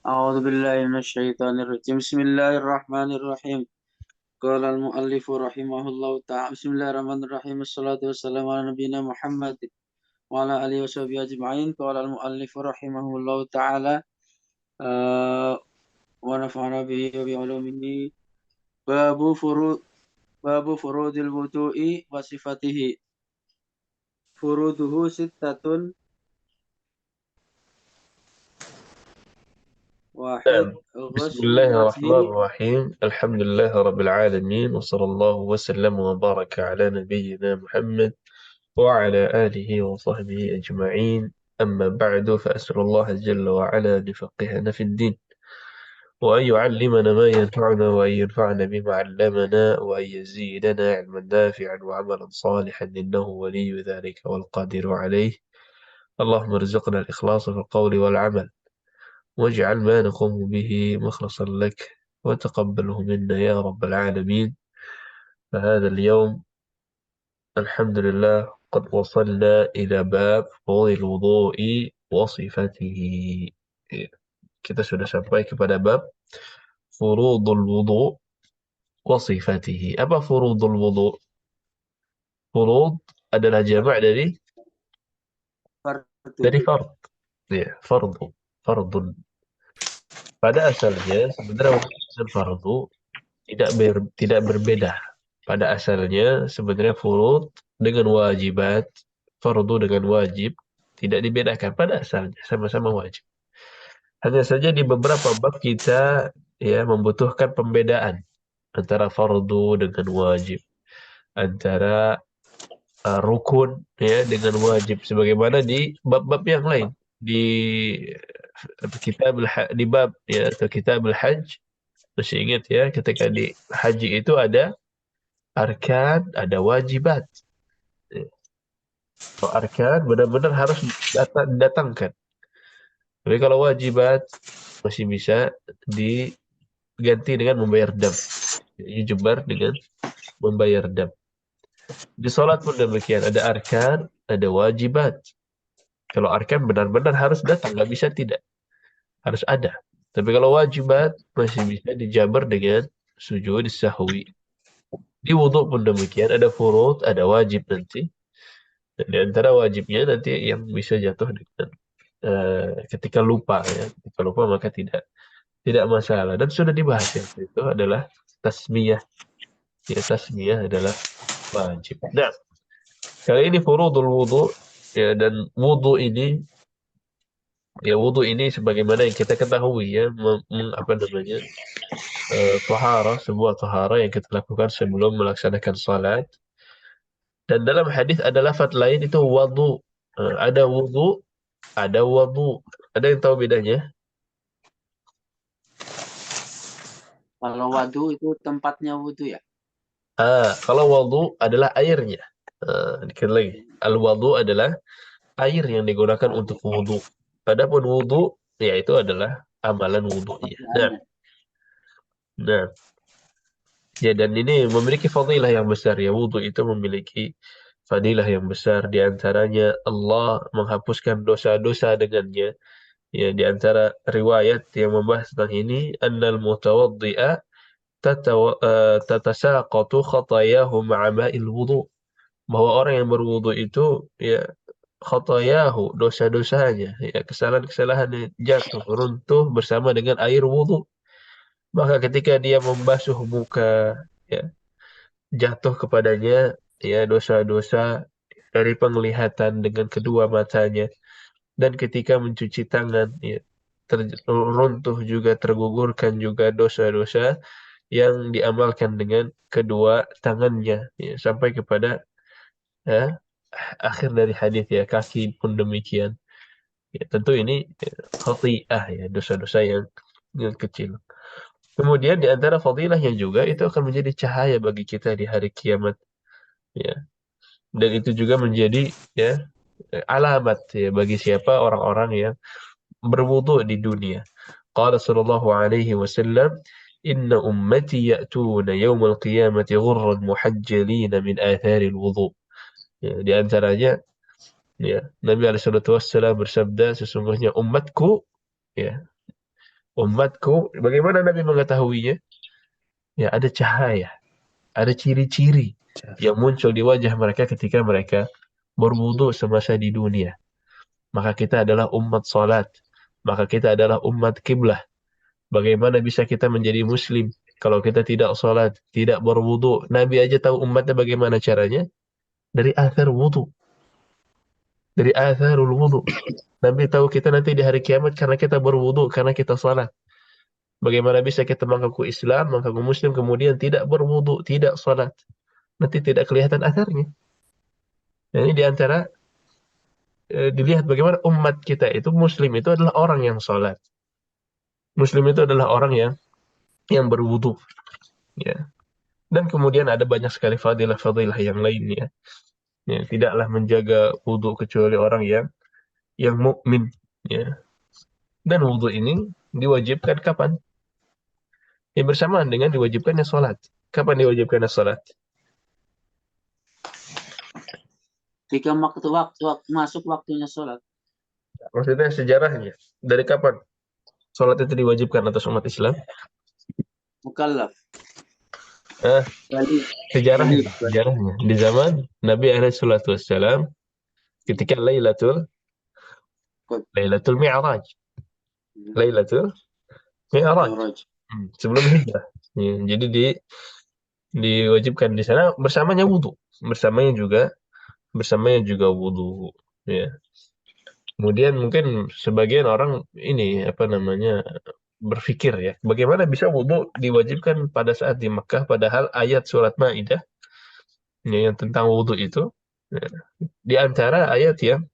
أعوذ بالله من الشيطان الرجيم بسم الله الرحمن الرحيم قال المؤلف رحمه الله تعالى بسم الله الرحمن الرحيم الصلاة والسلام على نبينا محمد وعلى آله وصحبه أجمعين قال المؤلف رحمه الله تعالى آه ونفعنا به وبعلومه باب فروض باب فروض الوضوء وصفته فروضه ستة واحد نعم. بسم غسل الله الوجه الرحمن الرحيم الحمد لله رب العالمين وصلى الله وسلم وبارك على نبينا محمد وعلى آله وصحبه أجمعين. أما بعد فأسأل الله جل وعلا أن يفقهنا في الدين وأن يعلمنا ما ينفعنا وأن ينفعنا بما علمنا وأن يزيدنا علما نافعا وعملا صالحا إنه ولي ذلك والقادر عليه. اللهم ارزقنا الإخلاص في القول والعمل واجعل ما نقوم به مخلصا لك وتقبله منا يا رب العالمين. فهذا اليوم الحمد لله قد وصلنا إلى باب فضل الوضوء وصفته. Kita sudah sampai kepada bab furudul wudu wa sifatihi. Apa furudul wudu? Furud adalah jamak fardu dari fard. Ya, fardu. Fardun. Pada asalnya sebenarnya wajib dan fardu tidak berbeda. Pada asalnya sebenarnya furud dengan wajibat, fardu dengan wajib tidak dibedakan pada asalnya, sama-sama wajib. Hanya saja di beberapa bab kita ya membutuhkan pembedaan antara fardu dengan wajib, antara rukun ya dengan wajib sebagaimana di bab-bab yang lain. Di di bab ya atau kitabul hajj, masih ingat ya ketika di haji itu ada arkan, ada wajibat. Kalau arkan benar-benar harus didatangkan. Tapi kalau wajibat masih bisa diganti dengan membayar dam. Jadi jebar dengan membayar dam. Di sholat pun demikian, ada arkan, ada wajibat. Kalau arkan benar-benar harus datang, nggak bisa tidak. Harus ada. Tapi kalau wajibat masih bisa dijabar dengan sujud sahwi. Di wudhu pun demikian, ada furud, ada wajib nanti. Dan di antara wajibnya nanti yang bisa jatuh dengan ketika lupa ya. Ketika lupa maka tidak masalah. Dan sudah dibahas ya. Itu adalah tasmiyah. Ya, tasmiyah adalah wajib. Nah, kali ini furudul wudhu ya, dan wudhu ini sebagaimana yang kita ketahui ya, apa namanya? Sebuah tahara yang kita lakukan sebelum melaksanakan salat. Dan dalam hadis ada lafaz lain itu wudu. Ada wudu, ada wudu. Ada yang tahu bedanya? kalau wadu itu tempatnya wudu ya. Kalau wudu adalah airnya. Dikit lagi. Al-wudu adalah air yang digunakan untuk wudu. Adapun wudu, ya itu adalah amalan wudunya. Nah, Pekerjaannya. nah, ya dan ini memiliki fadilah yang besar ya. Wudu itu memiliki fadilah yang besar. Di antaranya Allah menghapuskan dosa-dosa dengannya. Ya, di antara riwayat yang membahas tentang ini, annal mutawaddi'a tatasaqatu khatayahu ma'a ma'il wudu. Bahwa orang yang berwudu itu ya khatayahu, dosa-dosanya, ya kesalahan-kesalahannya jatuh runtuh bersama dengan air wudu. Maka ketika dia membasuh muka, ya jatuh kepadanya ya dosa-dosa dari penglihatan dengan kedua matanya, dan ketika mencuci tangan ya runtuh juga, tergugurkan juga dosa-dosa yang diamalkan dengan kedua tangannya ya, sampai kepada ya, akhir dari hadis ya, kaki pun demikian. Ya, tentu ini ya, khati'ah ya, dosa-dosa yang kecil. Kemudian di antara fadilahnya juga itu akan menjadi cahaya bagi kita di hari kiamat ya. Dan itu juga menjadi ya alamat ya bagi siapa orang-orang yang berwudu di dunia. Qala sallallahu alaihi wasallam, "Inna ummati ya'tuna yawmal qiyamati ghurran muhajjalin min athari al-wudu." Ya, di antaranya ya, Nabi alaihi salatu wassalam bersabda, sesungguhnya umatku ya Umatku, bagaimana Nabi mengetahuinya? Ya, ada cahaya, ada ciri-ciri yang muncul di wajah mereka ketika mereka berwudu semasa di dunia. Maka kita adalah umat salat. Maka kita adalah umat kiblah. Bagaimana bisa kita menjadi muslim kalau kita tidak salat, tidak berwudu? Nabi aja tahu umatnya bagaimana caranya dari athar wudu, dari atharul wudu. Nabi tahu kita nanti di hari kiamat karena kita berwudu, karena kita salat. Bagaimana bisa kita mengaku Islam, mengaku muslim kemudian tidak berwudu, tidak salat? Nanti tidak kelihatan atharnya. Nah, ini di antara dilihat bagaimana umat kita itu muslim itu adalah orang yang salat. Muslim itu adalah orang yang berwudu, ya. Dan kemudian ada banyak sekali fadilah-fadilah yang lainnya. Ya, tidaklah menjaga wudu kecuali orang yang mukmin, ya. Dan wudu ini diwajibkan kapan? Ya, bersamaan dengan diwajibkannya salat. Kapan diwajibkannya salat? Jika waktu masuk waktunya sholat. Maksudnya sejarahnya. Dari kapan salat itu diwajibkan atas umat Islam? Mukallaf. Eh, Balik. sejarahnya, Balik. sejarahnya. Di zaman Nabi SAW ketika Lailatul Mi'raj. Lailatul Mi'raj. Mi'raj. Sebelum hijrah. Ya, jadi diwajibkan di sana bersamanya juga wudu, ya. Kemudian mungkin sebagian orang ini apa namanya berpikir, ya, bagaimana bisa wudu diwajibkan pada saat di Mekah padahal ayat surat Maidah, ya, yang tentang wudu itu, ya, di antara ayat yang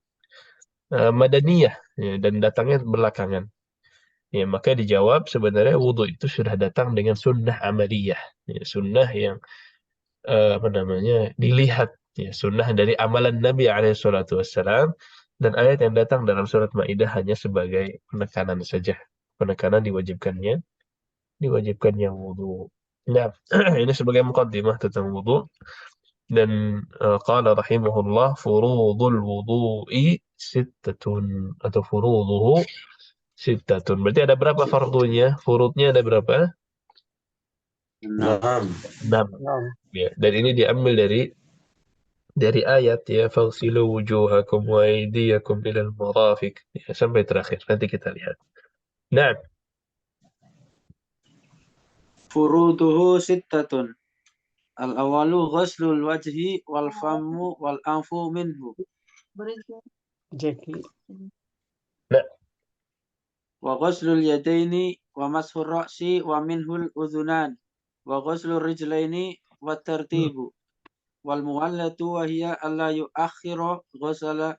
madaniyah, ya, dan datangnya belakangan. Ya, maka dijawab sebenarnya wudu itu sudah datang dengan sunnah amaliyah, ya, sunnah yang apa namanya dilihat, ya, sunnah dari amalan Nabi alaihissalatu wassalam, dan ayat yang datang dalam surat Maidah hanya sebagai penekanan saja, penekanan diwajibkannya wudu. Nah, ini sebagai muqaddimah tentang wudu. Dan qala rahimahullah furudul wudu'i sittatun, atau furuduhu sittatun. Berarti ada berapa fardunya? Furudnya ada berapa? 6. 6. Ya, dan ini diambil dari ayat, ya, faghsilu wujuhakum wa aydiyakum ilal marafiq, ya, sampai terakhir. Nanti kita lihat. Nah, Furuduhu sittatun. Al-awalu ghuslul wajhi wal famu wal anfu minhu. nah, Wa ghuslul yadaini wa mashur ra'si wa minhul udhunan. Wa ghuslul rijlaini wa tartibu. Wal muwallatu wa hiya alla yuakhira ghusala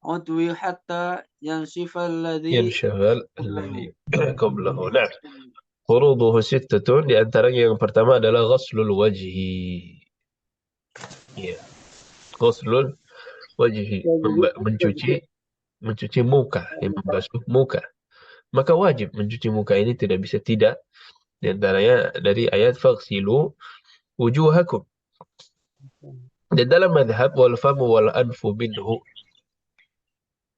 udwi hatta yanshifa alladhi yanshaghl qablahu. alladhi qablahu. Nah, furuduhu sittatun, di antaranya yang pertama adalah ghaslul wajhi. Ya, ghaslul wajhi, mencuci muka, ya, membasuh muka. Maka wajib mencuci muka ini tidak bisa tidak. Di antaranya dari ayat faghsilu wujuhakum. Dan dalam madhab wal famu wal anfu minhu,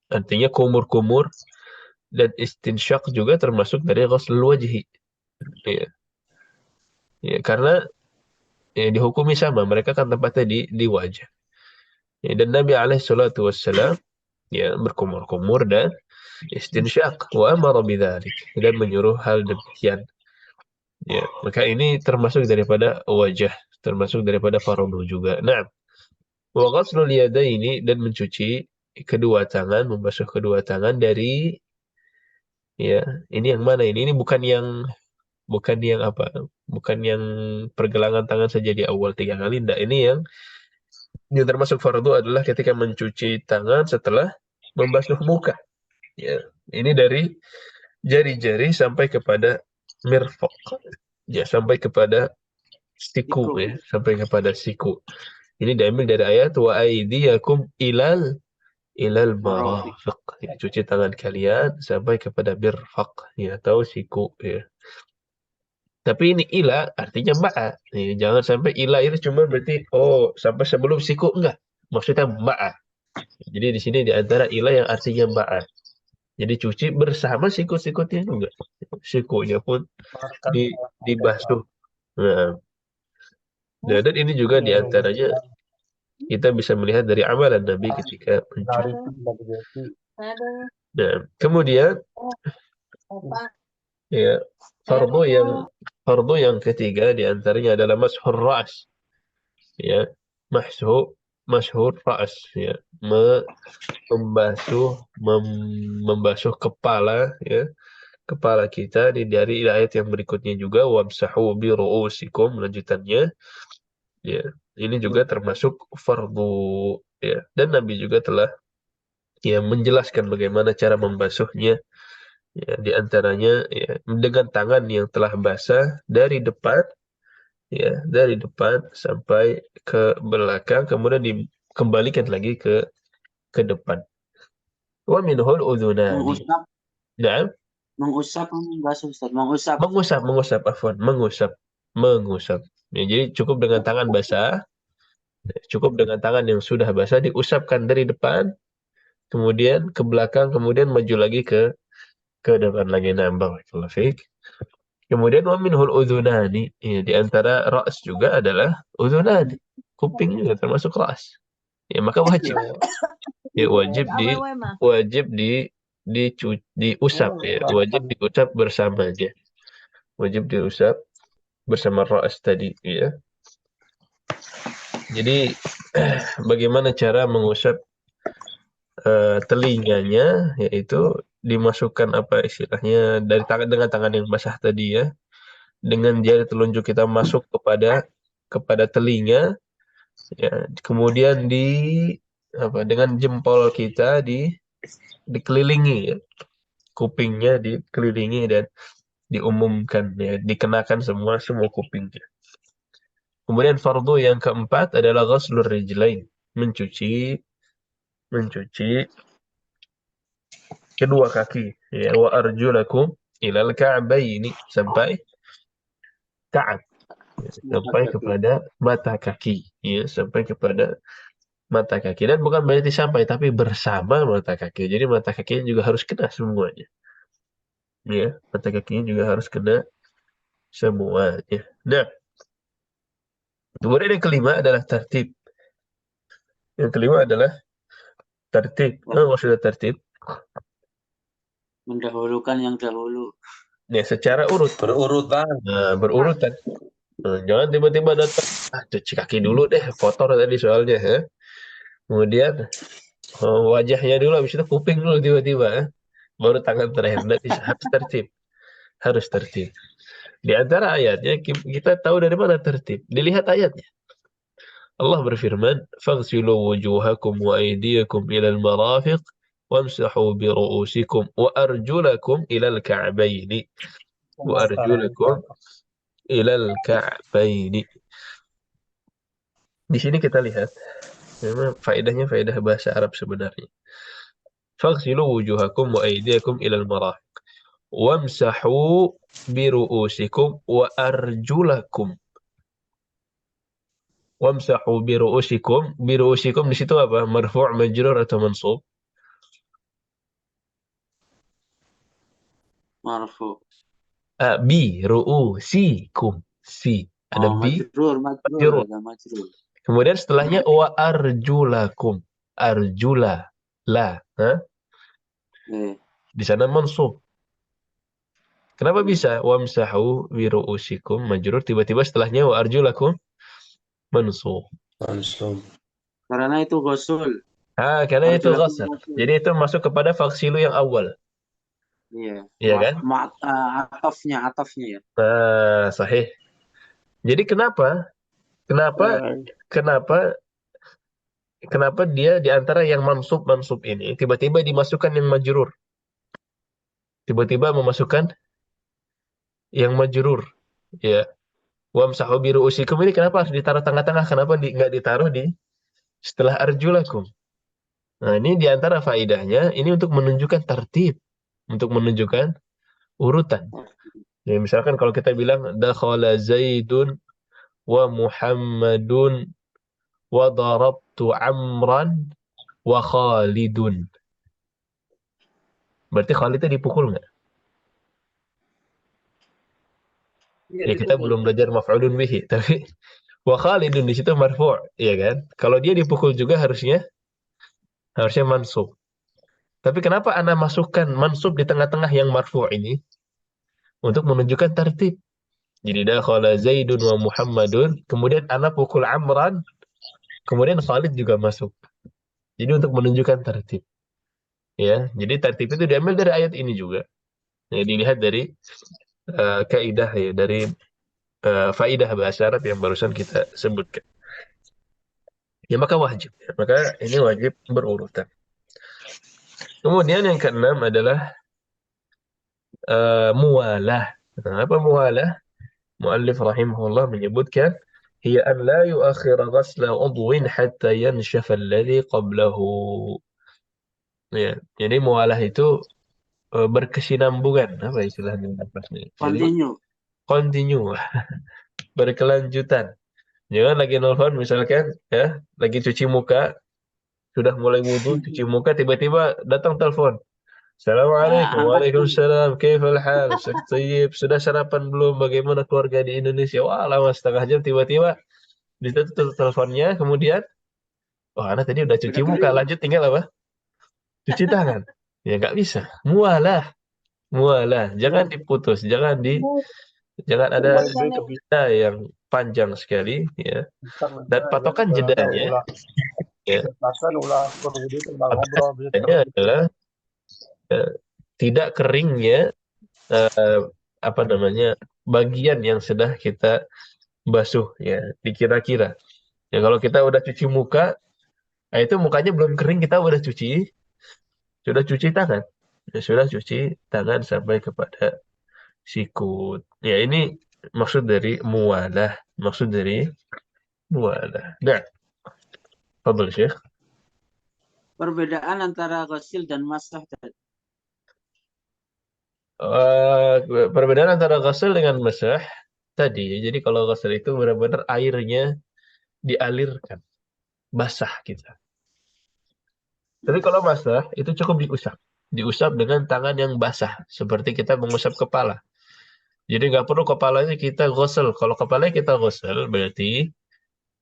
artinya kumur-kumur dan istinsyaq juga termasuk dari ghuslul wajhi. Ya, ya, karena ya, dihukumi sama, mereka kan tempatnya di wajah. Ya, dan Nabi alaihi salatu wassalam, ya, berkumur-kumur dan istinsyaq wa amara bidzalik, dan menyuruh hal demikian. Ya, maka ini termasuk daripada wajah, termasuk daripada fardu juga. Nah, wa ghaslul yadaini, dan mencuci kedua tangan, membasuh kedua tangan dari, ya, ini yang mana ini? Ini bukan yang apa? Bukan yang pergelangan tangan saja di awal 3 kali, enggak. Ini yang termasuk fardu adalah ketika mencuci tangan setelah membasuh muka. Ya, ini dari jari-jari sampai kepada mirfaq. Ya, sampai kepada siku, Iku. ya, sampai kepada siku. Ini diambil dari ayat wa aydiyakum ilal Marafiq. marafiq. Ya, cuci tangan kalian sampai kepada mirfaq, ya, atau siku, ya. Tapi ini ila artinya ma'a. Ya, jangan sampai ila itu cuma berarti sampai sebelum siku, enggak. Maksudnya ma'a. Jadi di sini di antara ila yang artinya ma'a. Jadi cuci bersama sikut-sikutnya juga. Sikunya pun Makan di dibasuh. Nah, dan ini juga diantaranya kita bisa melihat dari amalan Nabi ketika mencuci. Nah, kemudian ya fardu yang ketiga diantaranya adalah mashur ras, ya mashur ras, ya membasuh membasuh kepala, ya kepala kita dari ayat yang berikutnya juga wamsahu bi ru'usikum lanjutannya, ya ini juga termasuk fardu, ya dan Nabi juga telah ya menjelaskan bagaimana cara membasuhnya, ya di antaranya ya dengan tangan yang telah basah dari depan, ya dari depan sampai ke belakang, kemudian dikembalikan lagi ke depan. Wa minhul udhunani. Mengusap, Nah, mengusap, membasuh Ustaz. Mengusap. mengusap. Ya, jadi cukup dengan tangan basah, cukup dengan tangan yang sudah basah diusapkan dari depan, kemudian ke belakang, kemudian maju lagi ke depan lagi, nambah. Kemudian wa minhul udhunani, ya, di antara ra's juga adalah udhunani. Kuping juga termasuk ra's. Ya, maka wajib. Ya, wajib diusap, ya. Wajib diusap bersamanya. Wajib diusap bersama ra's tadi, ya. Jadi bagaimana cara mengusap telinganya, yaitu dimasukkan apa istilahnya dari tangan dengan tangan yang basah tadi, ya. Dengan jari telunjuk kita masuk kepada telinga, ya. Kemudian dengan jempol kita dikelilingi, ya. Kupingnya dikelilingi dan diumumkan, ya, dikenakan semua kupingnya. Kemudian fardu yang keempat adalah ghuslur rijlain, mencuci kedua kaki, ya, wa arjulakum ilal ka'baini, sampai ka'ab, ya, sampai kepada mata kaki, ya, sampai kepada mata kaki, dan bukan berarti sampai tapi bersama mata kaki. Jadi mata kakinya juga harus kena semuanya, ya, mata kakinya juga harus kena semuanya. Nah, kemudian yang kelima adalah tertib. Yang kelima adalah tertib. Maksudnya tertib, Mendahulukan yang dahulu. ya, secara urut. Berurutan. Nah, berurutan. Nah, jangan tiba-tiba datang, cuci kaki dulu deh, kotor tadi soalnya, ya. Kemudian wajahnya dulu, habis itu kuping dulu tiba-tiba, ya. Baru tangan terakhir. Nah, harus tertib. Harus tertib. Di antara ayatnya kita tahu dari mana tertib. Dilihat ayatnya. Allah berfirman, "Faghsilu wujuhakum wa aydiyakum ilal marafiq wamsahu bi ru'usikum wa arjulakum ilal ka'baini." Wa arjulakum ilal ka'baini. Di sini kita lihat memang faedahnya faedah bahasa Arab sebenarnya. Faghsilu wujuhakum wa aydiyakum ilal marafiq wamsahu bi ru'usikum wa arjulakum. Wamsahu bi ru'usikum. Bi ru'usikum di situ apa? Marfu', majrur atau mansub? Marfu. Bi ru'usikum. Si. Ada bi, Majrur, majrur. ada majrur. Kemudian setelahnya wa arjulakum. Arjula. La. Di sana mansub. Kenapa bisa wamsahu bi ru'usikum majrur, tiba-tiba setelahnya wa arjulakum mansub? Karena itu ghusul. Karena itu Arjulakum ghasal. ghusul. Jadi itu masuk kepada faksilu yang awal. Iya. Iya kan? Atafnya ya. Sahih. Jadi kenapa dia di antara yang mansub ini tiba-tiba dimasukkan yang majrur? Tiba-tiba memasukkan yang majrur. Ya. Wamsahu bi ru'usikum ini kenapa harus ditaruh tengah-tengah? Kenapa nggak ditaruh di setelah arjulakum? Nah, ini di antara faedahnya ini untuk menunjukkan tertib, untuk menunjukkan urutan. Ya, misalkan kalau kita bilang dakhala Zaidun wa Muhammadun wa darabtu Amran wa Khalidun. Berarti Khalid itu dipukul nggak? Iya Ya kita dipukul. belum belajar maf'ulun bihi, tapi wa Khalidun di situ marfu', ya kan? Kalau dia dipukul juga harusnya mansub. Tapi kenapa ana masukkan mansub di tengah-tengah yang marfu' ini? Untuk menunjukkan tertib. Jadi dakhala Zaidun wa Muhammadun, kemudian ana pukul Amran, kemudian Khalid juga masuk. Jadi untuk menunjukkan tertib. Ya, jadi tertib itu diambil dari ayat ini juga. Ya, dilihat dari kaidah ya, dari faidah bahasa Arab yang barusan kita sebutkan. Ya maka wajib. Ya, maka ini wajib berurutan. Kemudian yang keenam adalah muwalah. Nah, apa muwalah? Muallif rahimahullah menyebutkan hiya an la yuakhira ghasla udwin hatta yanshafa alladhi qablahu. Ya, jadi muwalah itu berkesinambungan. Apa istilahnya? Jadi Continue. continue, berkelanjutan. Jangan lagi nelfon misalkan ya, lagi cuci muka, sudah mulai wudhu, cuci muka, tiba-tiba datang telepon. Assalamualaikum. Angkat dulu. Waalaikumsalam. Kaifal hal? Tayyib. Sudah sarapan belum? Bagaimana keluarga di Indonesia? Wah, lama setengah jam tiba-tiba ditutup teleponnya, kemudian oh, anak tadi udah cuci Udah muka, kering. lanjut tinggal apa? Cuci tangan. Ya nggak bisa. Mualah, mualah. Jangan diputus, jangan ada jeda yang panjang sekali ya. Dan patokan jedanya ya, patokan jedanya adalah eh, tidak keringnya eh, apa namanya bagian yang sudah kita basuh ya, dikira-kira. Ya kalau kita udah cuci muka, nah itu mukanya belum kering kita sudah cuci tangan. Ya, sudah cuci tangan sampai kepada sikut. Ya ini maksud dari mualah, maksud dari mualah. Nah, fadhil Syekh. Perbedaan antara ghasil dan masah tadi. Eh, Perbedaan antara ghusl dengan masah tadi. Jadi kalau ghusl itu benar-benar airnya dialirkan, basah kita. Tapi kalau basah itu cukup diusap. Diusap dengan tangan yang basah, seperti kita mengusap kepala. Jadi nggak perlu kepalanya kita gosel. Kalau kepalanya kita gosel, berarti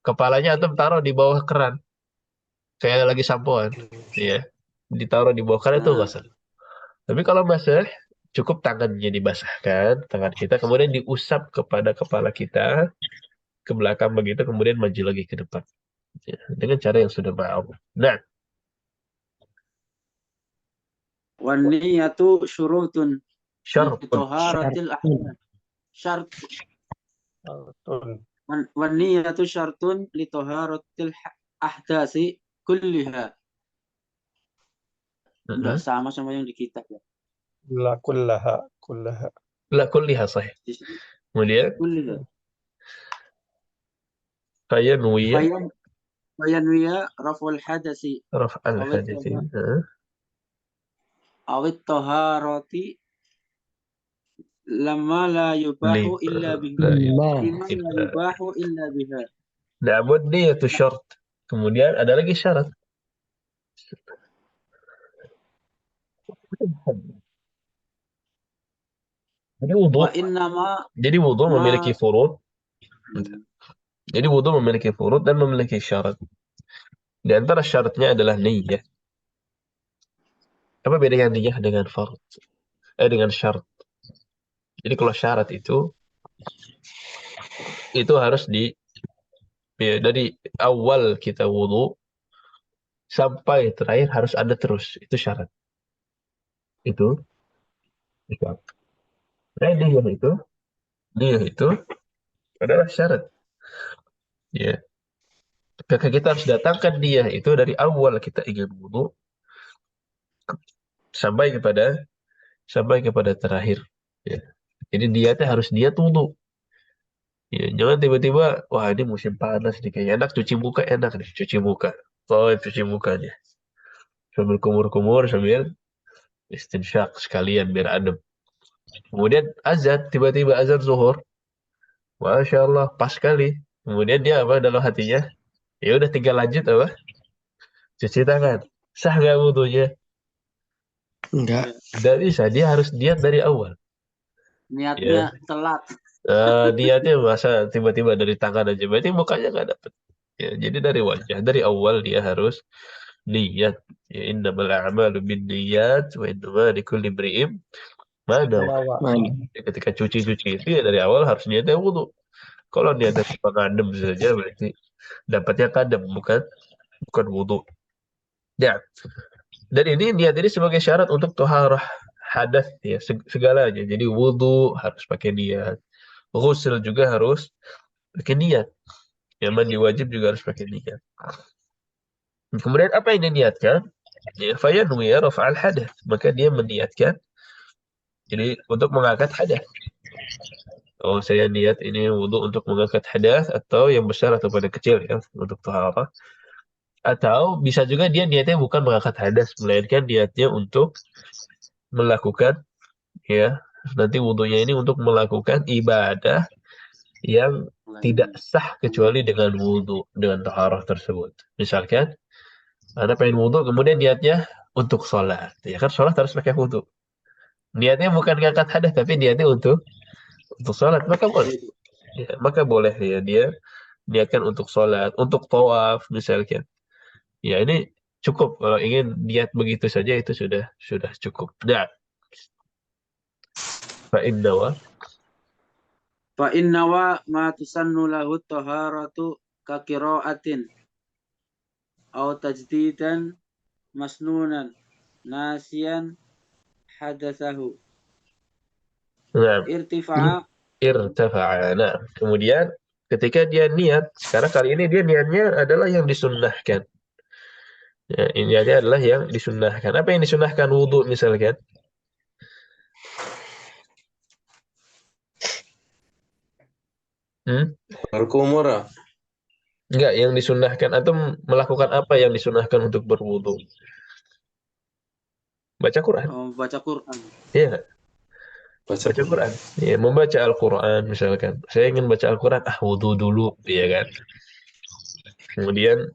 kepalanya antum taruh di bawah keran, kayak lagi sampoan, ya. Ditaruh di bawah keran itu Nah, gosel. Tapi kalau basah, cukup tangannya dibasahkan, tangan kita, kemudian diusap kepada kepala kita, ke belakang begitu, kemudian maju lagi ke depan. Ya, dengan cara yang sudah ma'ruf. Nah, wan niyatu syurutun li syarpun. taharatil ahdath. Syart wan niyatu syartun li taharatil ahdasi kulliha. Enggak Heeh. sama sama yang di kitab ya. لا كلها La kulliha sahih. Di sini Kemudian, kulliha. fayanwiya Fayan fayanwiya raful hadasi raf'al awit hadithi. Heeh. awit taharati lama la yubahu Lima. illa biha. La Lima la ilaha. yubahu illa biha. Namun niyatu syart. Kemudian ada lagi syarat. Jadi wudu. Wa innama Jadi wudu ma memiliki furud. Jadi wudu memiliki furud dan memiliki syarat. Di antara syaratnya adalah niyah. Apa bedanya niyah dengan fard? Dengan syarat. Jadi kalau syarat itu harus ya, dari awal kita wudu sampai terakhir harus ada terus. Itu syarat. Itu syarat. Nah, niyah itu adalah syarat. Ya, maka kita harus datangkan niyah itu dari awal kita ingin wudu sampai kepada terakhir. Ya. Jadi niatnya harus niat wudu. Ya, jangan tiba-tiba, wah ini musim panas nih, kayaknya enak cuci muka, enak nih cuci muka. Oh, cuci mukanya. Sambil kumur-kumur, sambil istinsyak sekalian biar adem. Kemudian azan, tiba-tiba azan zuhur. Masya Allah, pas sekali. Kemudian dia apa dalam hatinya? Ya udah tinggal lanjut apa? Cuci tangan. Sah nggak wudunya? Enggak. Tidak bisa, dia harus niat dari awal. Niatnya Ya, telat. niatnya masa tiba-tiba dari tangan aja, berarti mukanya nggak dapet. Ya, jadi dari wajah, dari awal dia harus niat. Ya, innamal a'malu binniyat wa innama likulli imri'in ma nawa. Mana? Ya, ketika cuci-cuci itu ya dari awal harus niatnya wudu. Kalau niatnya cuma ngadem saja berarti dapatnya kadem, bukan wudu. Ya, dan ini niat ini sebagai syarat untuk toharah hadas ya segalanya. Jadi wudu harus pakai niat. Ghusl juga harus pakai niat. Ya, mandi wajib juga harus pakai niat. Kemudian apa yang diniatkan? Ya, fayanwi rafa'al hadas. Maka dia meniatkan jadi untuk mengangkat hadas. Oh, saya niat ini wudu untuk mengangkat hadas atau yang besar atau pada kecil ya untuk taharah. Atau bisa juga dia niatnya bukan mengangkat hadas, melainkan niatnya untuk melakukan ya nanti wudunya ini untuk melakukan ibadah yang tidak sah kecuali dengan wudu dengan taharah tersebut. Misalkan Anda pengen wudu kemudian niatnya untuk sholat. Ya kan sholat harus pakai wudu. Niatnya bukan ngangkat hadas tapi niatnya untuk sholat maka boleh. Ya, maka boleh ya dia niatkan untuk sholat, untuk tawaf misalkan. Ya ini cukup kalau ingin niat begitu saja itu sudah cukup. Nah, fa innawa Fa innawa ma tusannu lahu taharatu ka qiraatin aw tajdidan masnunan nasiyan hadatsahu nah, irtifa'a. irtafa'a. Nah, kemudian ketika dia niat, sekarang kali ini dia niatnya adalah yang disunnahkan. Ya, ini adalah yang disunnahkan. Apa yang disunnahkan? Wudu misalkan. Hmm? Berkumur. Enggak, yang disunnahkan atau melakukan apa yang disunnahkan untuk berwudu? Baca Quran. Baca Quran. Iya, Baca baca Quran. Quran. Ya, membaca Al-Quran misalkan. Saya ingin baca Al-Quran, wudu dulu, ya kan. Kemudian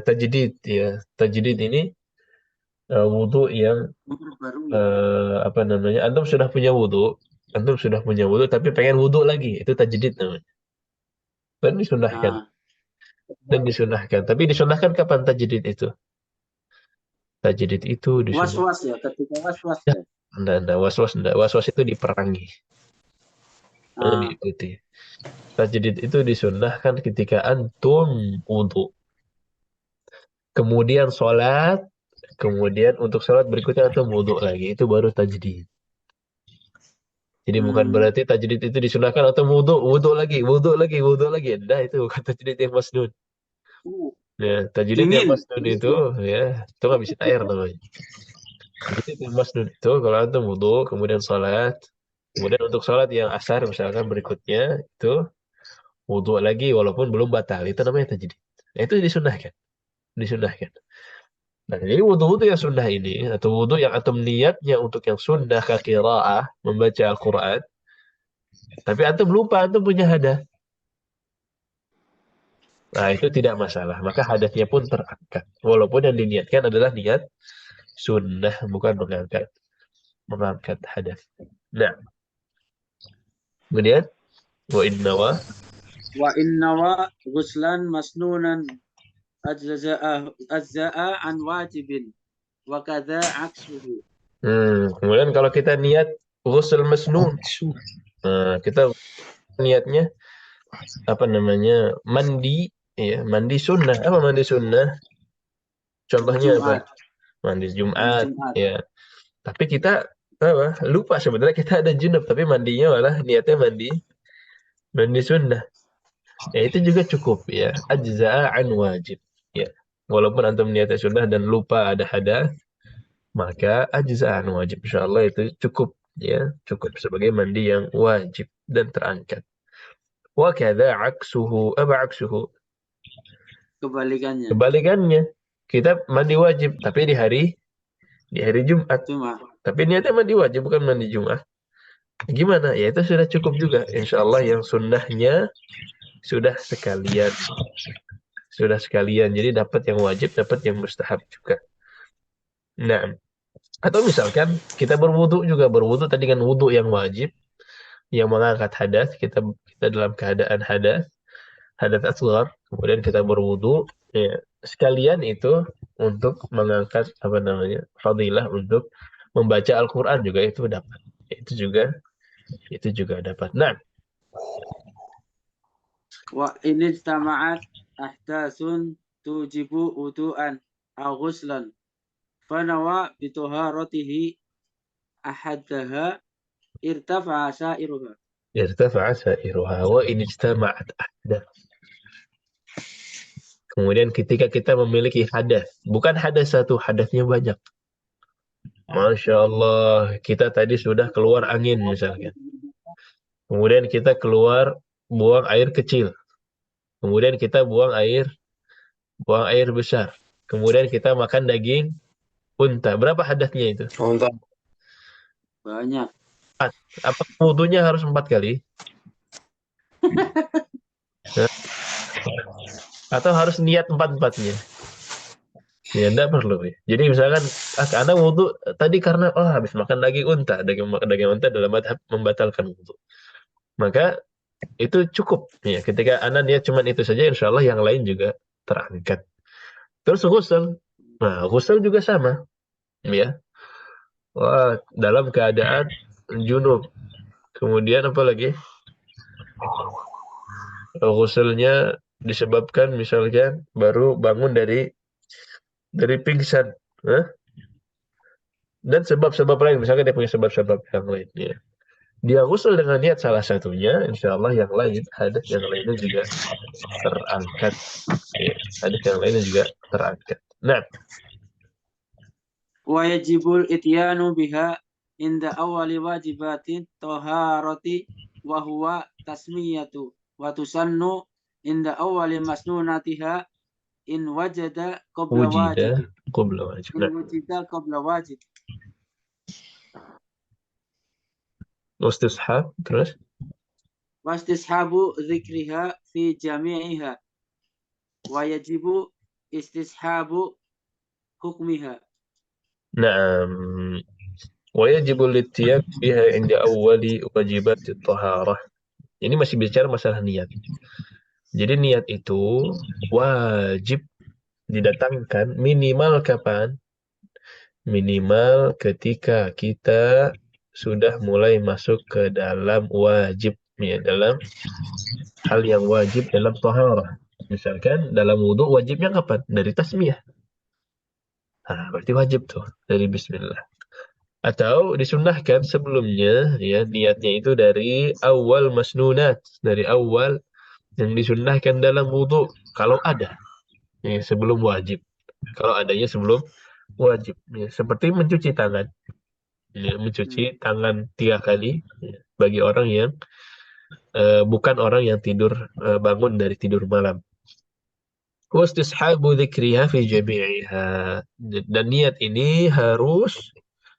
tajdid ya. Tajdid ini wudu yang Memperbarui. apa namanya? Antum sudah punya wudu tapi pengen wudu lagi. Itu tajdid namanya. Dan disunahkan. Nah, Dan disunahkan. Tapi disunahkan kapan tajdid itu? Tajdid itu disunahkan. was-was ya, ketika was-was Ya, ya. enggak, was-was enggak. Was-was itu diperangi. Jangan Nah, diikuti. Tajdid itu disunahkan ketika antum wudu. Kemudian sholat, kemudian untuk sholat berikutnya antum wudu lagi. Itu baru tajdid. Jadi bukan berarti tajdid itu disunahkan atau wudu lagi, wudu lagi, wudu lagi. Nah, itu bukan tajdid yang masnun. Ya, tajdid yang dingin. masnun itu ya, itu ngabisin air namanya. Tajdid yang masnun itu kalau antum wudu, kemudian sholat, kemudian untuk sholat yang asar misalkan berikutnya itu wudu lagi walaupun belum batal. Itu namanya tajdid. Nah, itu disunahkan, disunahkan. Nah, jadi wudu-wudu yang sunnah ini atau wudu yang antum niatnya untuk yang sunnah ka qiraah membaca Al-Qur'an, tapi antum lupa antum punya hadas. Nah, itu tidak masalah. Maka hadasnya pun terangkat. Walaupun yang diniatkan adalah niat sunnah, bukan mengangkat hadas. Nah, kemudian wa innawa. Wa innawa ghuslan masnunan ajza'a an wajibin wa kadza aksuhu. Kemudian kalau kita niat ghusl masnun, kita niatnya apa namanya? Mandi, ya, mandi sunnah. Apa mandi sunnah? Contohnya apa? Jumat, Mandi mandi Jumat, Jumat. ya. Tapi kita apa? Lupa sebenarnya kita ada junub, tapi mandinya malah niatnya mandi sunnah. Ya itu juga cukup ya. Ajza'a an wajib. Ya. Walaupun antum niatnya sunnah dan lupa ada hadas, maka ajza'a an wajib. Insyaallah itu cukup ya, cukup sebagai mandi yang wajib dan terangkat. Wa kadza aksuhu, apa aksuhu? Kebalikannya. Kebalikannya. Kita mandi wajib tapi di hari Jumat. Jumat. Tapi niatnya mandi wajib bukan mandi Jumat. Gimana? Ya itu sudah cukup juga. Insyaallah yang sunnahnya sudah sekalian. Sudah sekalian. Jadi dapat yang wajib, dapat yang mustahab juga. Nah, Atau misalkan kita berwudu juga, berwudu tadi kan wudu yang wajib, yang mengangkat hadas, kita dalam keadaan hadas asghar, kemudian kita berwudu, ya, sekalian itu untuk mengangkat apa namanya, fadilah untuk membaca Al-Qur'an juga itu dapat. Itu juga dapat. Nah, Wa ini ijtama'at ahdasun tujibu wudu'an aw ghuslan. Fanawa bituharatihi ahadaha irtafa'a sa'iruha. irtafa'a sa'iruha wa in ijtama'at ahdath. Kemudian ketika kita memiliki hadas, bukan hadas satu, hadasnya banyak. Masya Allah, kita tadi sudah keluar angin misalkan. Kemudian kita keluar buang air kecil. Kemudian kita buang air besar. Kemudian kita makan daging unta. Berapa hadasnya itu? Untuk Banyak. Apa wudunya harus 4 kali? Hah? Atau harus niat 4-4-nya? Ya, enggak perlu ya. Jadi misalkan Anda wudu tadi karena habis makan daging unta. Daging unta dalam madhab membatalkan wudu. Maka itu cukup ya. Ketika Anda niat cuma itu saja, insya Allah yang lain juga terangkat. Terus ghusl. Nah, ghusl juga sama ya. Wah, dalam keadaan junub. Kemudian apa lagi? Ghuslnya disebabkan misalkan baru bangun dari pingsan. Hah? Dan sebab-sebab lain, misalkan dia punya sebab-sebab yang lain ya. Dia ghusl dengan niat salah satunya, insya Allah yang lain, hadas yang lainnya juga terangkat. Ya, hadas yang lainnya juga terangkat. Nah, Wa yajibul ityanu biha inda awali wajibatin toharoti wa huwa tasmiyatu wa tusannu inda awali masnunatiha in wajada qabla wujida wajib. qabla wajib. In Nah, wujida qabla wajib. istishab terus Wastishabu dzikriha fi jami'iha wa yajibu istishabu hukmiha. na'am wa yajibu al-ittiyab biha 'inda awwali wajibat at-taharah. Ini masih bicara masalah niat. Jadi niat itu wajib didatangkan minimal kapan? Minimal ketika kita sudah mulai masuk ke dalam wajib ya, dalam hal yang wajib dalam taharah. Misalkan dalam wudu wajibnya kapan? Dari tasmiyah. Nah, berarti wajib tuh dari bismillah. Atau disunnahkan sebelumnya ya, niatnya itu dari awal masnunat, dari awal yang disunnahkan dalam wudu kalau ada ya, sebelum wajib. Kalau adanya sebelum wajib ya, seperti mencuci tangan. Ya, mencuci tangan 3 kali ya, bagi orang yang bukan orang yang tidur bangun dari tidur malam. Wastishabu dzikriha fi jami'iha. Dan niat ini harus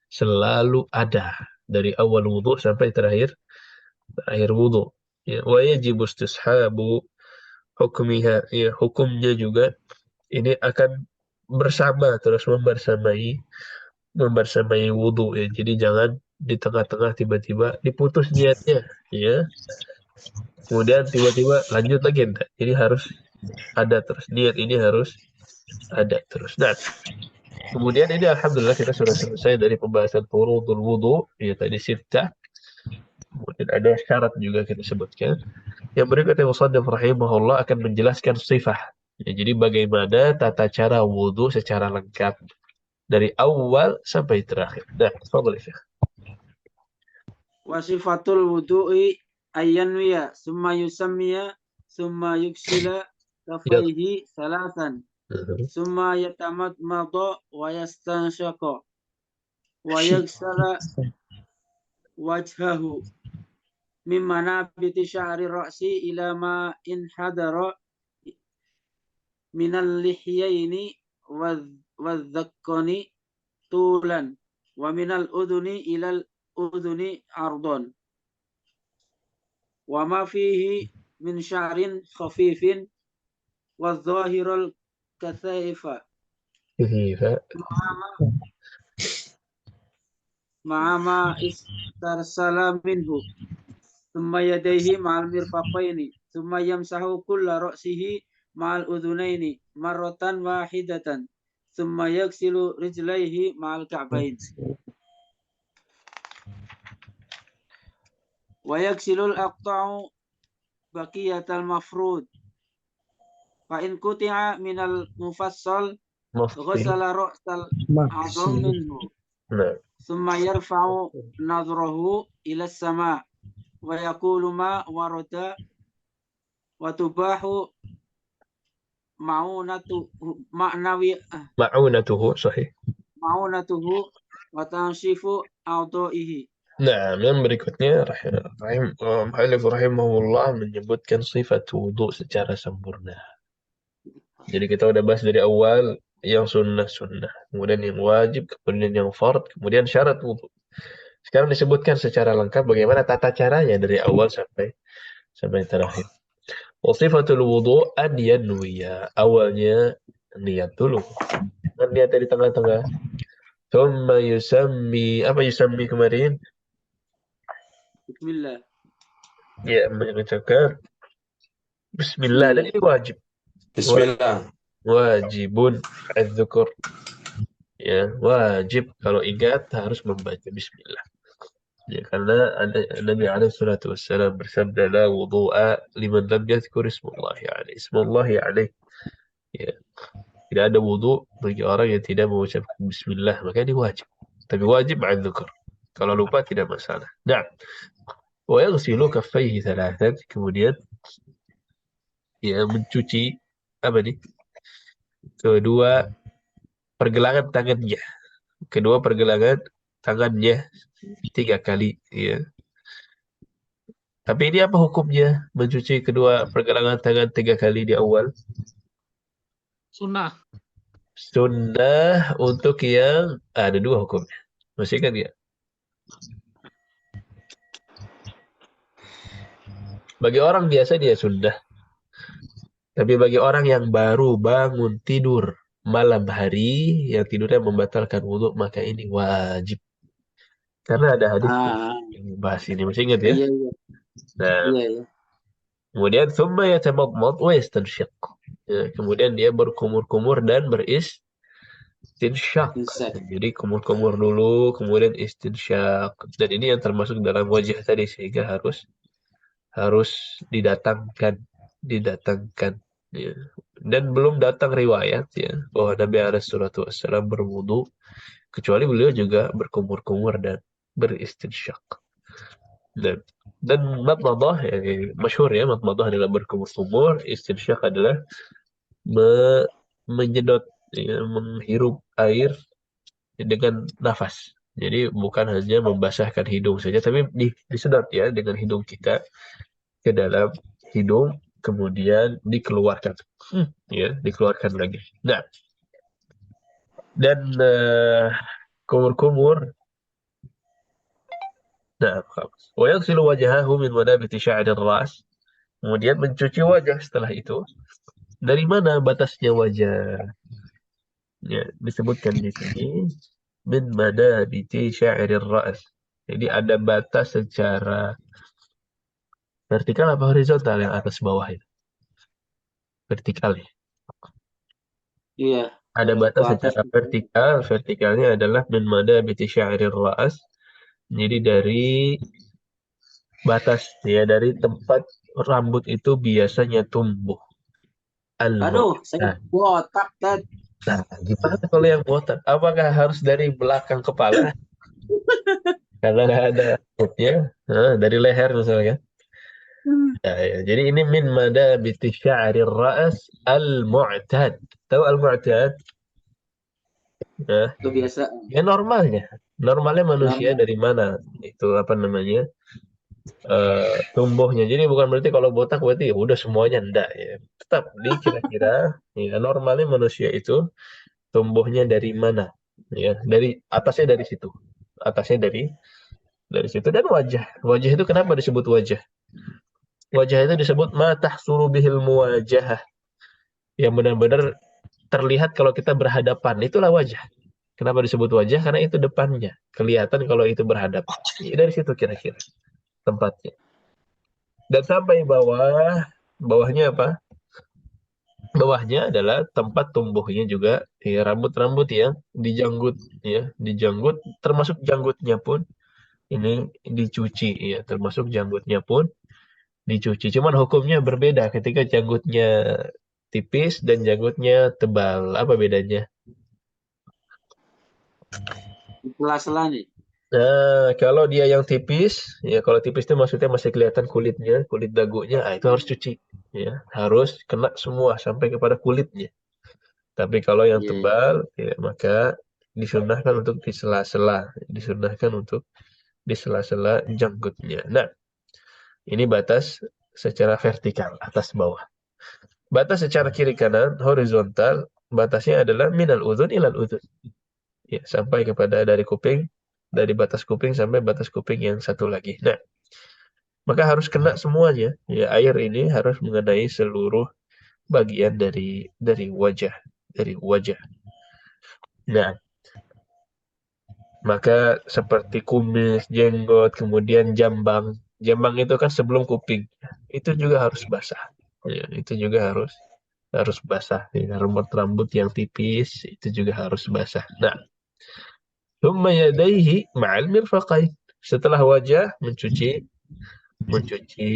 selalu ada dari awal wudu sampai terakhir wudu. Ya, wa yajibu istishabu hukmiha. Ya, hukumnya juga ini akan bersama terus membersamai wudu ya. Jadi jangan di tengah-tengah tiba-tiba diputus niatnya ya. Kemudian tiba-tiba lanjut lagi enggak. Jadi harus ada terus. Niat ini harus ada terus. Nah, kemudian ini alhamdulillah kita sudah selesai dari pembahasan furudul wudu ya tadi sittah. Kemudian ada syarat juga kita sebutkan. Yang berikutnya Musannif rahimahullah akan menjelaskan sifah. Ya, jadi bagaimana tata cara wudu secara lengkap dari awal sampai terakhir. Nah, tafadhal Syekh. Wasifatul wudu'i ayyanwiya summa yusammiya summa yuksila kafaihi salasan summa yatamadmada wa yastanshaqa wa yagsala wajhahu mimma nabiti sya'ri ra'si ila ma in hadara minal lihyaini wadh-dhaqqani tulan wa minal udhuni ilal udhuni ardon wa ma fihi min sya'rin khafifin wadh-dhahirul kathaifa كيف ma'a ma istarsala minhu thumma yadayhi ma'al mirfaqaini thumma yamsahu kulla ra'sihi ma'al udhunaini marratan wahidatan thumma yaghsilu rijlaihi ma'al ka'bain wa yaghsilul aqta'u baqiyatal mafrud fa in quti'a minal mufassal Muftil. ghasala ra'sal a'dham minhu Nah, thumma yarfa'u nadhrahu ila as-sama' wa yaqulu ma warada wa tubahu ma'unatu ma'nawi ma'unatuhu sahih. ma'unatuhu wa tanshifu a'dha'ihi. Nah, yang berikutnya Mu'allif rahimahullah menyebutkan sifat wudu secara sempurna. Jadi kita udah bahas dari awal yang sunnah, kemudian yang wajib, kemudian yang fard, kemudian syarat wudu. Sekarang disebutkan secara lengkap bagaimana tata caranya dari awal sampai terakhir. Wasifatul wudu an yanwiya. Awalnya niat dulu. Kan niat di tengah-tengah. Thumma yusammi. Apa yusammi kemarin? Bismillah. Ya, mengucapkan Bismillah. Dan ini wajib. Bismillah. Wajibun az-zukur. Ya, wajib kalau ingat harus membaca Bismillah. Ya, karena ada Nabi alaihi salatu wassalam bersabda la wudu'a liman lam yadhkur ismullahi alaihi. Ismullahi alaihi. Ya. Tidak ada wudu bagi orang yang tidak mengucapkan bismillah, maka ini wajib. Tapi wajib ma'al dzikr. Kalau lupa tidak masalah. Nah, wa yaghsilu kaffayhi thalathan, kemudian ya mencuci apa nih? Kedua pergelangan tangannya. Kedua pergelangan tangannya 3 kali, ya. Tapi ini apa hukumnya? Mencuci kedua pergelangan tangan 3 kali di awal? Sunnah. Sunnah untuk yang ada 2 hukumnya. Masih kan ya? Bagi orang biasa dia sunnah. Tapi bagi orang yang baru bangun tidur malam hari, yang tidurnya membatalkan wudhu, maka ini wajib. Karena ada hadis yang bahas ini. Masih ingat ya? Iya. Nah, Iya. kemudian thumma yatamadmad wa yastanshiq. Ya, kemudian dia berkumur-kumur dan beristinsyaq. Jadi kumur-kumur dulu, kemudian istinsyaq. Dan ini yang termasuk dalam wajah tadi, sehingga harus didatangkan. Ya. Dan belum datang riwayat ya bahwa Nabi alaihi salatu wassalam berwudu kecuali beliau juga berkumur-kumur dan beristinsyaq. Dan matmadah ya, masyhur ya, matmadah adalah berkumur-kumur, istinsyaq adalah menyedot ya, menghirup air dengan nafas. Jadi bukan hanya membasahkan hidung saja, tapi disedot ya dengan hidung kita ke dalam hidung, kemudian dikeluarkan. Ya, dikeluarkan lagi. Nah, dan kumur-kumur. Nah, wa yaghsilu wajhahu min manabiti sya'rir ras. Kemudian mencuci wajah setelah itu. Dari mana batasnya wajah? Ya, disebutkan di sini min manabiti sya'rir ras. Jadi ada batas secara vertikal apa horizontal yang atas bawah itu? Vertikal ya. Iya. Ada batas secara vertikal. Vertikalnya adalah min manabiti sya'rir ras. Jadi dari batas ya, dari tempat rambut itu biasanya tumbuh. Aduh, saya botak tadi. Nah, gimana kalau yang botak? Apakah harus dari belakang kepala? Karena ada rambutnya, dari leher misalnya. Nah, ya. Jadi ini min madabiti sya'rir ra's al-mu'tad. Tahu al-mu'tad? Nah, Kebiasaan. ya normalnya manusia dari mana? Itu apa namanya? Tumbuhnya. Jadi bukan berarti kalau botak berarti ya udah semuanya, enggak ya. Tetap kira-kira ya normalnya manusia itu tumbuhnya dari mana? Ya, dari atasnya dari situ. Atasnya dari situ. Dan wajah. Wajah itu kenapa disebut wajah? Wajah itu disebut ma tahsulu bihil muwajahah. Yang benar-benar terlihat kalau kita berhadapan, itulah wajah. Kenapa disebut wajah? Karena itu depannya. Kelihatan kalau itu berhadap. Ya, dari situ kira-kira tempatnya. Dan sampai bawahnya apa? Bawahnya adalah tempat tumbuhnya juga ya, rambut-rambut yang dijanggut ya, dijanggut termasuk janggutnya pun ini dicuci ya, termasuk janggutnya pun dicuci. Cuman hukumnya berbeda ketika janggutnya tipis dan janggutnya tebal. Apa bedanya? Di sela-sela nih. Nah, kalau dia yang tipis, ya kalau tipis itu maksudnya masih kelihatan kulitnya, kulit dagunya, itu harus cuci, ya, harus kena semua sampai kepada kulitnya. Tapi kalau yang Iya, iya. tebal, ya maka disunahkan untuk di sela-sela, disunahkan untuk di sela-sela janggutnya. Nah, ini batas secara vertikal, atas bawah. Batas secara kiri kanan, horizontal, batasnya adalah minal udhun ilal udhun. Ya, sampai kepada dari batas kuping sampai batas kuping yang satu lagi. Nah, maka harus kena semuanya. Ya, air ini harus mengenai seluruh bagian dari wajah. Nah, maka seperti kumis, jenggot, kemudian jambang. Jambang itu kan sebelum kuping. Itu juga harus basah. Ya, itu juga harus basah. Ya, rambut yang tipis itu juga harus basah. Nah, thumma yadayhi ma'al mirfaqain. Setelah wajah mencuci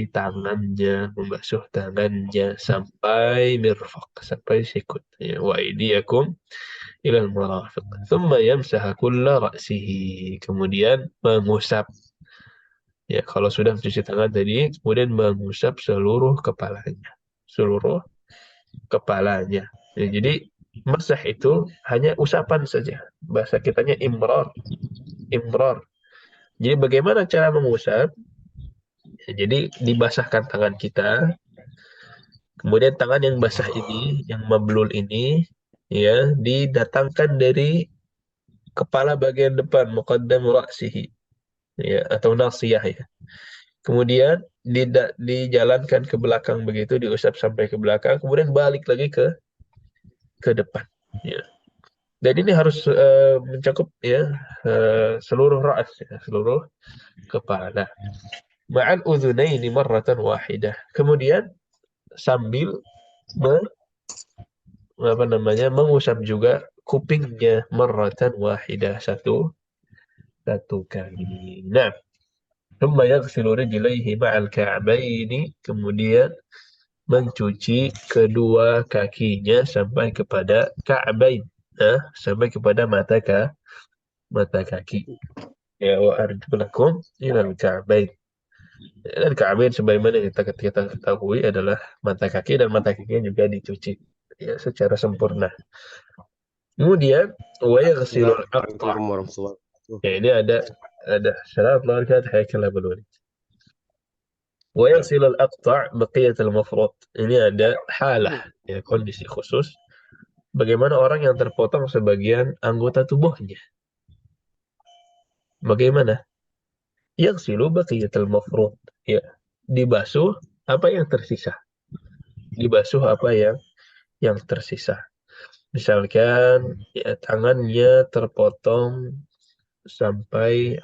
tangannya, membasuh tangannya sampai mirfaq, sampai sikut. Ya, wa aydiyakum ilal marafiq. Thumma yamsaha kulla ra'sihi. Kemudian mengusap. Ya, kalau sudah mencuci tangan tadi, kemudian mengusap seluruh kepalanya. Seluruh kepalanya. Ya, jadi masah itu hanya usapan saja. Bahasa kitanya imrar. Imrar. Jadi bagaimana cara mengusap? Ya, jadi dibasahkan tangan kita, kemudian tangan yang basah ini, yang mablul ini, ya, didatangkan dari kepala bagian depan, muqaddam ra'sihi, ya, atau nasiyah ya. Kemudian dijalankan ke belakang begitu, diusap sampai ke belakang, kemudian balik lagi ke depan. Ya. Dan ini harus mencakup ya seluruh ra's, ya, seluruh kepala. Ma'al udhunaini marratan wahidah. Kemudian sambil mengusap juga kupingnya marratan wahidah, satu kali. Nah, thumma yaghsilu rijlaihi ma'al ka'baini, kemudian mencuci kedua kakinya sampai kepada ka'bain, sampai kepada mata kaki. Ya, wa arjulakum ilal ka'bain. Dan ka'bain sebagaimana kita ketahui adalah mata kaki, dan mata kakinya juga dicuci ya secara sempurna. Kemudian wa yaghsilul aqta'. Assalamualaikum warahmatullahi wabarakatuh. Ya, ini ada syarat larikat haikal abul. Wa yaghsilul aqta' baqiyatul mafrud. Ini ada halah, ya, kondisi khusus bagaimana orang yang terpotong sebagian anggota tubuhnya. Bagaimana? Yaghsilu baqiyatul mafrud. Ya, dibasuh apa yang tersisa. Dibasuh apa yang tersisa. Misalkan ya, tangannya terpotong sampai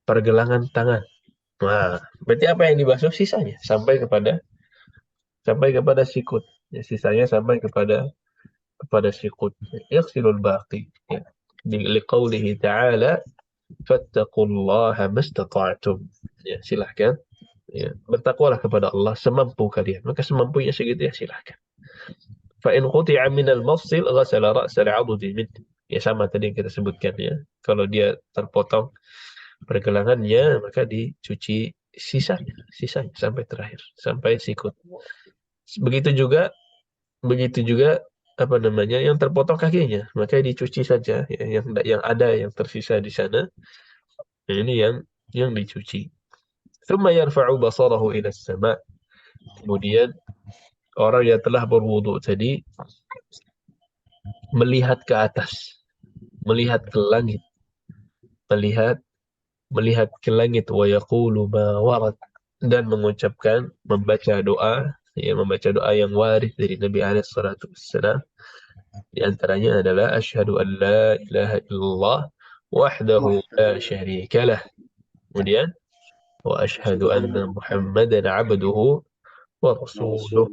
pergelangan tangan. Nah, berarti apa yang dibasuh? Sisanya sampai kepada sikut. Ya, sisanya sampai kepada sikut. Yaghsilul baqi. Ya. Liqaulihi ta'ala fattaqullaha mastata'tum. Ya, silahkan. Ya, bertakwalah kepada Allah semampu kalian. Maka semampunya segitu ya silahkan. Fa in quti'a minal mafsil ghasala ra'sal 'adudi min. Ya, sama tadi yang kita sebutkan ya. Kalau dia terpotong pergelangannya, maka dicuci sisanya sampai terakhir, sampai sikut. Begitu juga yang terpotong kakinya, maka dicuci saja ya, yang ada yang tersisa di sana. Nah, ini yang dicuci. Thumma yarfa'u basarahu ila as-sama'. Kemudian orang yang telah berwudu tadi melihat ke atas, melihat ke langit, melihat ke langit, wa yaqulu ma warad, dan membaca doa yang waris dari Nabi alaihi salatu wassalam, Di antaranya adalah asyhadu an la ilaha illallah wahdahu la syarika lah. Kemudian wa asyhadu anna Muhammadan abduhu wa rasuluh.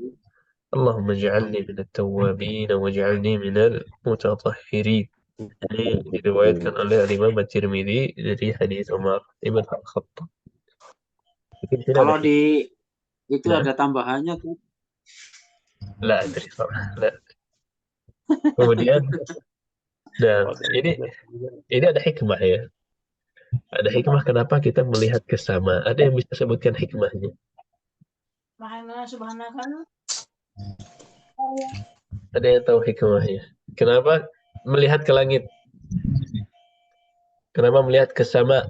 Allahumma ij'alni minat tawwabin waj'alni minal mutatahhirin. Ini diriwayatkan oleh Imam At-Tirmidzi dari hadis Umar Ibn Khattab. Kalau di itu Nah. ada tambahannya tuh. La adri salah. La. Kemudian ini ada hikmah ya. Ada hikmah kenapa kita melihat ke sama. Ada yang bisa sebutkan hikmahnya? Ada yang tahu hikmahnya? Kenapa melihat ke langit? Kenapa melihat ke sama?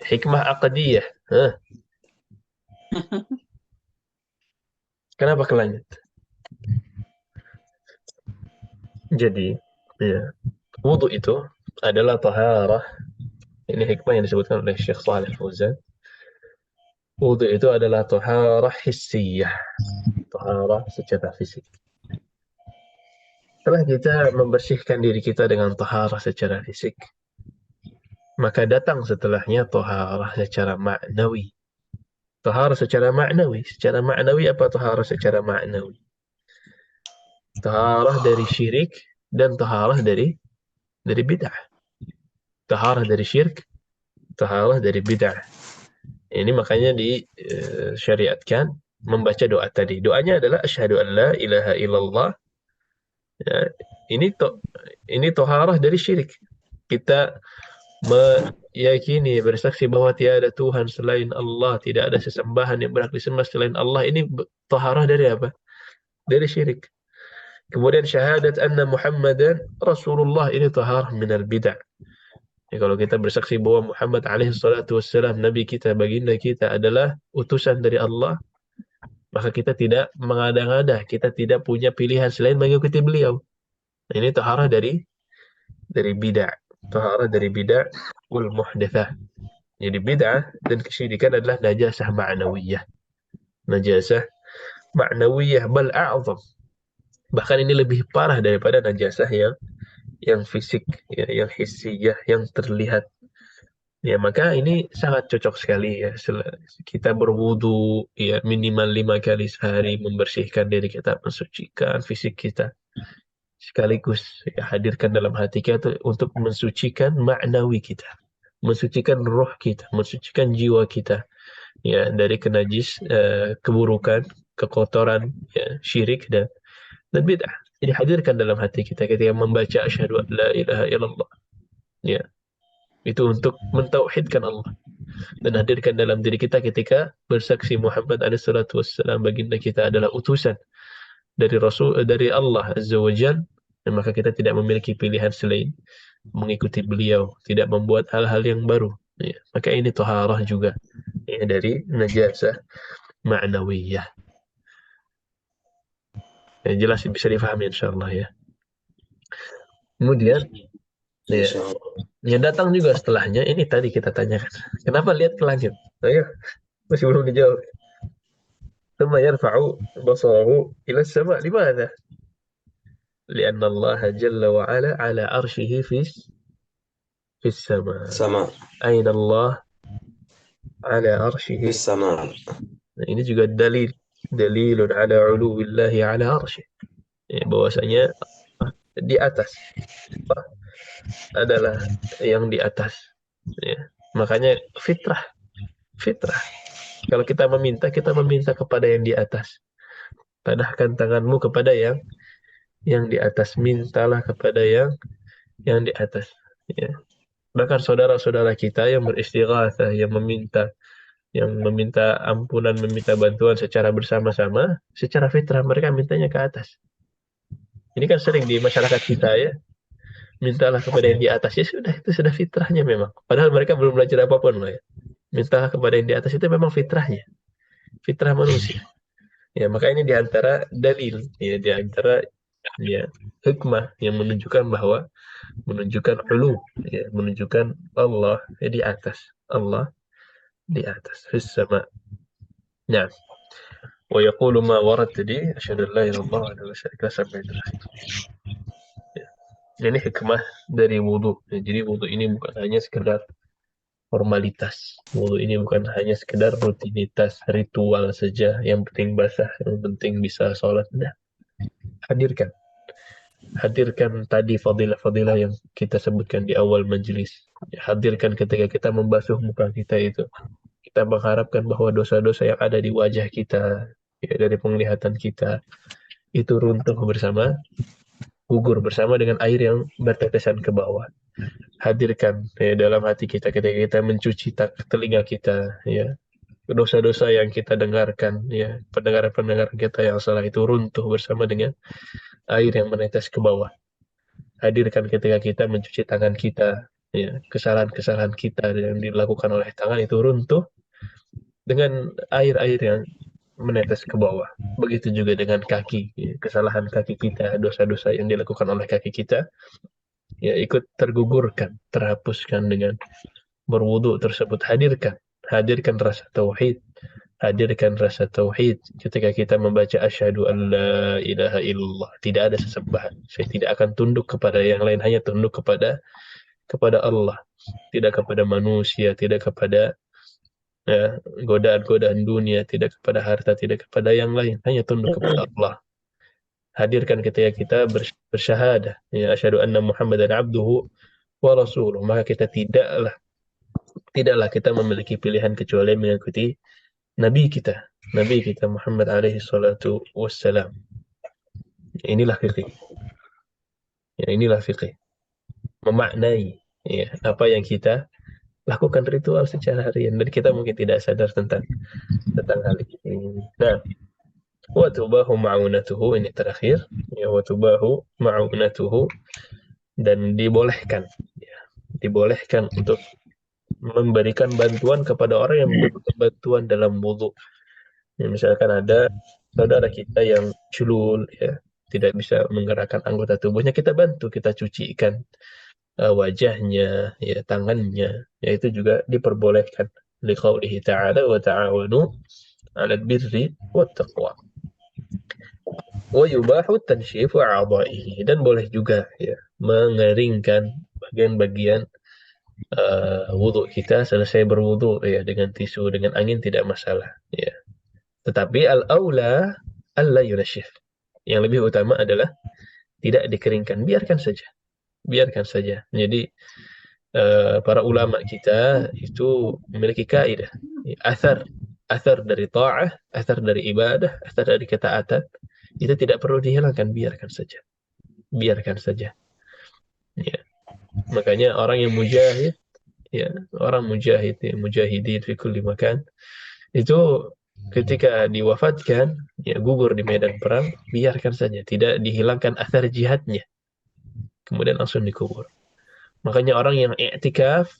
Hikmah aqdiyah. Kenapa ke langit? Jadi, ya, wudu itu adalah taharah. Ini hikmah yang disebutkan oleh Syekh Shalih Fauzan. Wudu itu adalah taharah hissiyah. Taharah secara fisik. Setelah kita membersihkan diri kita dengan taharah secara fisik, maka datang setelahnya taharah secara ma'nawi. Taharah secara ma'nawi. Secara ma'nawi apa taharah secara ma'nawi? Taharah dari syirik dan taharah dari bid'ah. Taharah dari syirik, taharah dari bid'ah. Ini makanya disyariatkan membaca doa tadi. Doanya adalah asyhadu an la ilaha illallah. Ya, ini taharah dari syirik. Kita meyakini, bersaksi bahwa tiada Tuhan selain Allah, tidak ada sesembahan yang berhak disembah selain Allah. Ini taharah dari apa? Dari syirik. Kemudian syahadat anna Muhammadan Rasulullah, ini taharah minal bid'ah. Ya, kalau kita bersaksi bahwa Muhammad alaihi salatu wassalam, Nabi kita, baginda kita adalah utusan dari Allah, maka kita tidak mengada-ngada, kita tidak punya pilihan selain mengikuti beliau. Nah, ini taharah dari bid'ah. Taharah dari bid'ah wal muhdatsah. Jadi bid'ah dan kesyirikan adalah najasah ma'nawiyah. Najasah ma'nawiyah bal a'zam. Bahkan ini lebih parah daripada najasah yang fisik, ya, yang hissiyah, yang terlihat. Ya, maka ini sangat cocok sekali ya. Kita berwudu ya minimal 5 kali sehari, membersihkan diri kita, mensucikan fisik kita. Sekaligus ya, hadirkan dalam hati kita untuk mensucikan ma'nawi kita, mensucikan roh kita, mensucikan jiwa kita ya dari keburukan, kekotoran, ya, syirik dan bid'ah. Jadi hadirkan dalam hati kita ketika membaca asyhadu an la ilaha illallah. Ya. Itu untuk mentauhidkan Allah, dan hadirkan dalam diri kita ketika bersaksi Muhammad alaihi salatu wassalam, baginda kita adalah utusan dari Allah azza wajalla, dan maka kita tidak memiliki pilihan selain mengikuti beliau, tidak membuat hal-hal yang baru. Ya. Maka ini taharah juga ya, dari najasah ma'nawiyah. Ya, jelas bisa difahami insyaallah ya. Kemudian ya, yang datang juga setelahnya ini tadi kita tanyakan. Kenapa lihat ke langit? Ayo, masih belum dijawab. ثم يرفع بصره إلى السماء. لماذا؟ لأن الله جل وعلا على عرشه في السماء. أين الله؟ على عرشه في السماء. Ini juga dalilun ala uluwillahi ala arsyih. Ya, bahwasanya di atas adalah yang di atas. Ya. Makanya fitrah. Kalau kita meminta kepada yang di atas. Padahkan tanganmu kepada yang di atas. Mintalah kepada yang di atas. Ya. Bahkan saudara-saudara kita yang beristighatsah, yang meminta ampunan, meminta bantuan secara bersama-sama, secara fitrah mereka mintanya ke atas. Ini kan sering di masyarakat kita ya. Mintalah kepada yang di atas, ya sudah, itu sudah fitrahnya memang. Padahal mereka belum belajar apapun loh ya. Mintalah kepada yang di atas itu memang fitrahnya. Fitrah manusia. Ya, maka ini diantara dalil, ya, diantara ya hikmah yang menunjukkan bahwa ulu, ya, menunjukkan Allah ya, di atas. Allah di atas, fis sama. Nah, Wa yaqulu ma warad tadi asyhadu an la ilaha illallah wa la syarika lahu sampai terakhir. Ya. Ini hikmah dari wudu. Ya, jadi wudu ini bukan hanya sekedar formalitas. Wudu ini bukan hanya sekedar rutinitas ritual saja. Yang penting basah, yang penting bisa sholat. Nah, hadirkan tadi fadilah-fadilah yang kita sebutkan di awal majelis. Ya, hadirkan ketika kita membasuh muka kita itu. Kita mengharapkan bahwa dosa-dosa yang ada di wajah kita, ya, dari penglihatan kita, itu runtuh bersama, gugur bersama dengan air yang bertetesan ke bawah. Hadirkan ya, dalam hati kita ketika kita mencuci telinga kita, ya, dosa-dosa yang kita dengarkan, ya, pendengaran-pendengaran kita yang salah itu runtuh bersama dengan air yang menetes ke bawah. Hadirkan ketika kita mencuci tangan kita, ya, kesalahan-kesalahan kita yang dilakukan oleh tangan itu runtuh dengan air-air yang menetes ke bawah. Begitu juga dengan kaki, ya, kesalahan kaki kita, dosa-dosa yang dilakukan oleh kaki kita, ya, ikut tergugurkan, terhapuskan dengan berwudu tersebut. Hadirkan rasa tauhid. Hadirkan rasa tauhid ketika kita membaca asyhadu an la ilaha illallah. Tidak ada sesembahan. Saya tidak akan tunduk kepada yang lain, hanya tunduk kepada Allah. Tidak kepada manusia, tidak kepada ya, godaan-godaan dunia, tidak kepada harta, tidak kepada yang lain, hanya tunduk kepada Allah. Hadirkan ketika kita bersyahadah, ya, asyhadu anna Muhammadan abduhu wa rasuluh, maka kita tidaklah kita memiliki pilihan kecuali mengikuti Nabi kita Muhammad alaihi salatu wassalam. Inilah fikih. Ya, inilah fikih. Memaknai, ya, apa yang kita lakukan ritual secara harian dan kita mungkin tidak sadar tentang hal ini. Nah, wa tubahu ma'unatuhu, ini terakhir, ya, wa tubahu ma'unatuhu, dan dibolehkan, ya, dibolehkan untuk memberikan bantuan kepada orang yang membutuhkan bantuan dalam wudu. Ya, misalkan ada saudara kita yang culul, ya, tidak bisa menggerakkan anggota tubuhnya, kita bantu, kita cucikan wajahnya, ya, tangannya, ya, itu juga diperbolehkan. Liqaulihi ta'ala wa ta'awanu 'alal birri wat taqwa. Wa yubahu tansyifu a'dha'ihi, dan boleh juga, ya, mengeringkan bagian-bagian wudu kita selesai berwudu, ya, dengan tisu, dengan angin tidak masalah, ya. Tetapi al-aula alla yunashif. Yang lebih utama adalah tidak dikeringkan, biarkan saja. Jadi para ulama kita itu memiliki kaidah, athar dari ta'ah, athar dari ibadah, athar dari ketaatan itu tidak perlu dihilangkan, biarkan saja. Ya. Makanya orang yang mujahid, ya, mujahidin fi kulli makan, itu ketika diwafatkan, ya, gugur di medan perang, biarkan saja, tidak dihilangkan athar jihadnya, kemudian langsung dikubur. Makanya orang yang i'tikaf,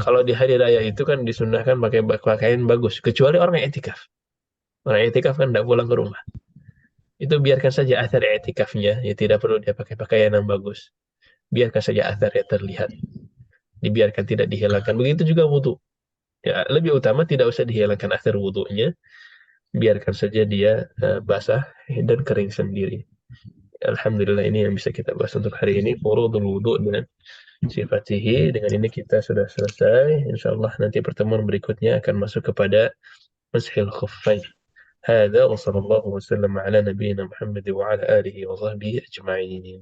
kalau di hari raya itu kan disunahkan pakai pakaian bagus, kecuali orang yang i'tikaf. Orang i'tikaf kan tidak pulang ke rumah. Itu biarkan saja athar i'tikafnya, ya, tidak perlu dia pakai pakaian yang bagus. Biarkan saja atharnya terlihat. Dibiarkan, tidak dihilangkan. Begitu juga wudu. Ya, lebih utama tidak usah dihilangkan athar wudunya. Biarkan saja dia basah dan kering sendiri. Alhamdulillah, ini yang bisa kita bahas untuk hari ini, furudul wudu dengan sifatihi. Dengan ini kita sudah selesai. Insyaallah nanti pertemuan berikutnya akan masuk kepada mashil khuffain. Hadza wa sallallahu wa sallam ala nabiyyina Muhammad wa ala alihi wa sahbihi ajma'in.